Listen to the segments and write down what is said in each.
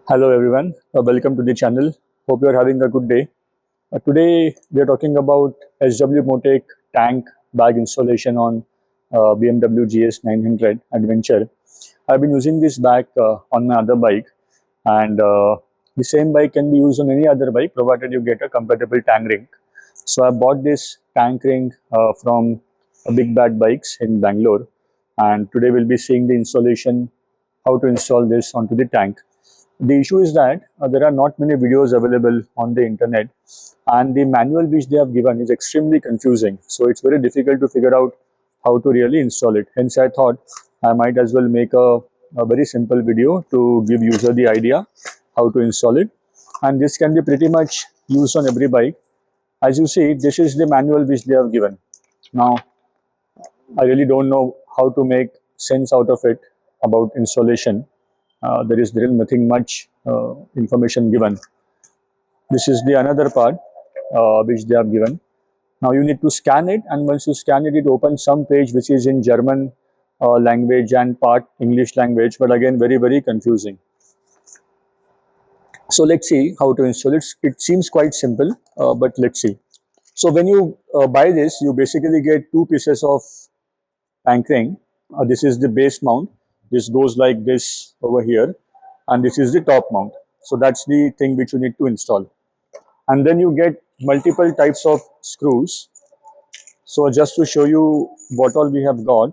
Hello everyone, welcome to the channel. Hope you are having a good day. Today we are talking about SW-Motech tank bag installation on BMW GS 900 Adventure. I've been using this bag on my other bike, and the same bike can be used on any other bike provided you get a compatible tank ring. So I bought this tank ring from Big Bad Bikes in Bangalore, and today we'll be seeing the installation, how to install this onto the tank. The issue is that there are not many videos available on the internet, and the manual which they have given is extremely confusing. So it's very difficult to figure out how to really install it. Hence, I thought I might as well make a very simple video to give user the idea how to install it. And this can be pretty much used on every bike. As you see, this is the manual which they have given. Now, I really don't know how to make sense out of it about installation. There is nothing much information given. This is the another part which they have given. Now you need to scan it, and once you scan it, it opens some page which is in German language and part English language, but again very confusing. So let's see how to install it. It seems quite simple, but let's see. So when you buy this, you basically get two pieces of anchoring. This is the base mount. This goes like this over here, and this is the top mount. So that's the thing which you need to install. And then you get multiple types of screws. So just to show you what all we have got,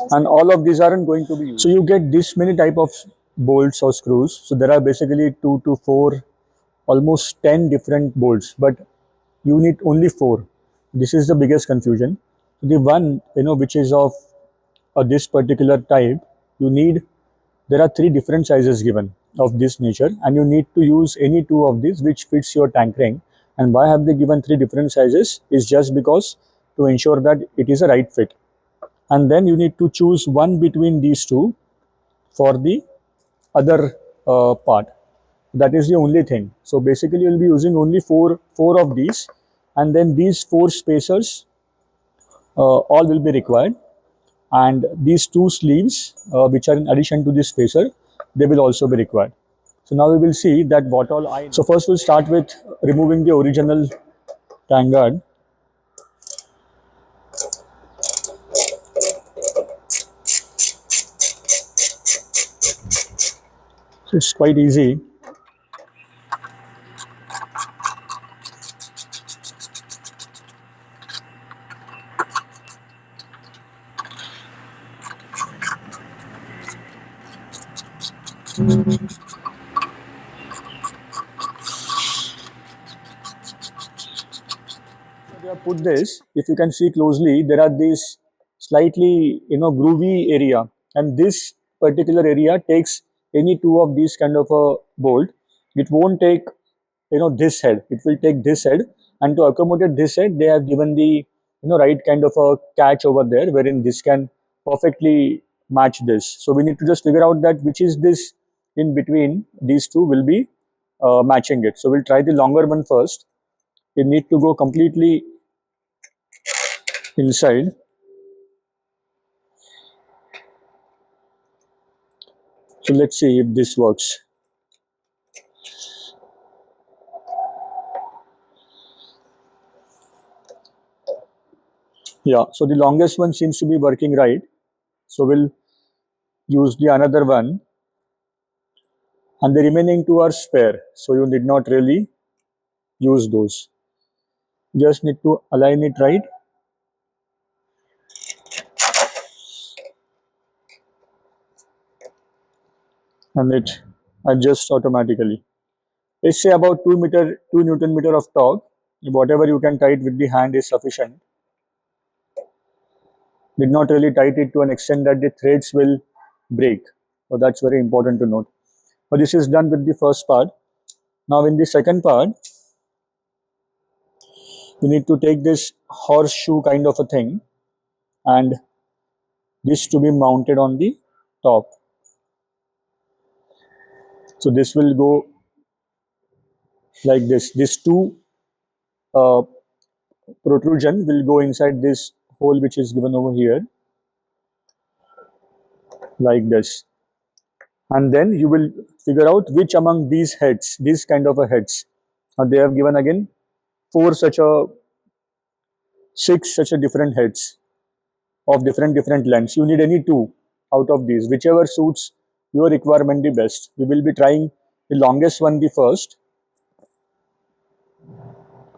and all of these aren't going to be used. So you get this many type of bolts or screws. So there are basically 2 to 4, almost 10 different bolts, but you need only 4. This is the biggest confusion. The one which is of this particular type, you need there are 3 different sizes given of this nature, and you need to use any 2 of these which fits your tank ring. And why have they given 3 different sizes is just because to ensure that it is a right fit. And then you need to choose one between these two for the other part. That is the only thing. So basically you'll be using only four of these, and then these 4 spacers all will be required, and these 2 sleeves which are in addition to this spacer, they will also be required. So now we will see that what all I. So first we'll start with removing the original tank guard. So it's quite easy. They have put this, if you can see closely, there are these slightly groovy area, and this particular area takes any 2 of these kind of a bolt. It won't take this head, it will take this head, and to accommodate this head they have given the right kind of a catch over there wherein this can perfectly match this. So we need to just figure out that which is this in between these two will be matching it. So we'll try the longer one first. We need to go completely inside. So let's see if this works. Yeah, so the longest one seems to be working right. So we'll use the another one, and the remaining 2 are spare. So you did not really use those. Just need to align it right. And it adjusts automatically. Let's say about 2 Newton meter of torque. Whatever you can tight with the hand is sufficient. Did not really tight it to an extent that the threads will break. So that's very important to note. But this is done with the first part. Now in the second part, we need to take this horseshoe kind of a thing, and this to be mounted on the top. So this will go like this. These 2 uh, protrusion will go inside this hole which is given over here like this. and then you will figure out which among these heads, these kind of a heads, they have given again four such a six such a different heads of different lengths. You need any two out of these, whichever suits your requirement the best. We will be trying the longest one the first.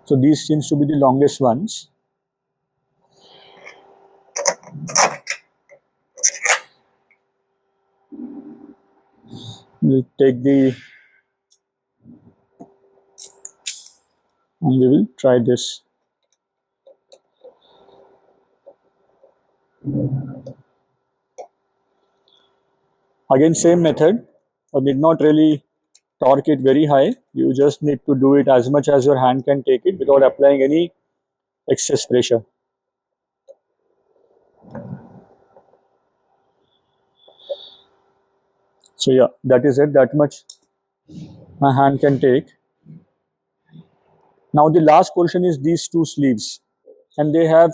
So these seems to be the longest ones. We take the and we will try this. Again, same method. Need not really torque it very high. You just need to do it as much as your hand can take it without applying any excess pressure. So yeah, that is it. That much my hand can take. Now the last portion is these two sleeves, and they have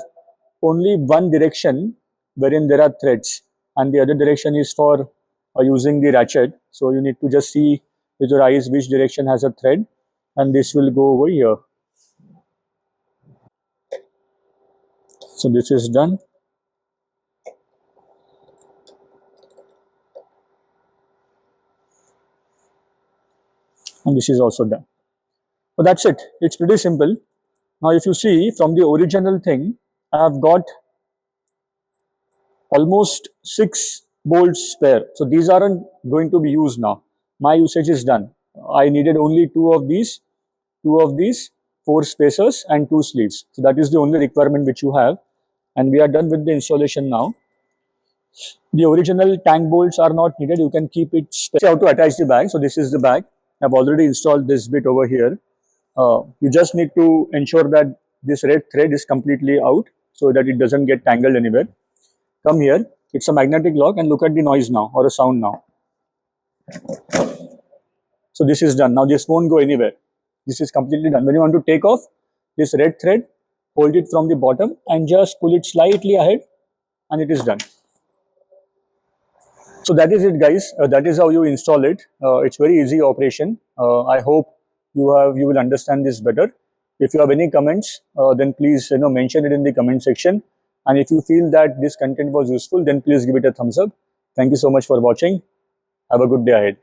only one direction wherein there are threads, and the other direction is for using the ratchet. So you need to just see with your eyes which direction has a thread, and this will go over here. So this is done, and this is also done. So that's it. It's pretty simple. Now, if you see from the original thing, I have got almost 6 bolts spare. So these aren't going to be used now. My usage is done. I needed only two of these, four spacers and two sleeves. So that is the only requirement which you have. And we are done with the installation now. The original tank bolts are not needed. You can keep it spare. See how to attach the bag. So this is the bag. I've already installed this bit over here. You just need to ensure that this red thread is completely out so that it doesn't get tangled anywhere. Come here, it's a magnetic lock, and look at the noise now, or a sound now. So this is done. Now this won't go anywhere. This is completely done. When you want to take off this red thread, hold it from the bottom and just pull it slightly ahead, and it is done. So that is it, guys. That is how you install it. It's very easy operation. I hope you will understand this better. If you have any comments, then please mention it in the comment section. And if you feel that this content was useful, then please give it a thumbs up. Thank you so much for watching. Have a good day ahead.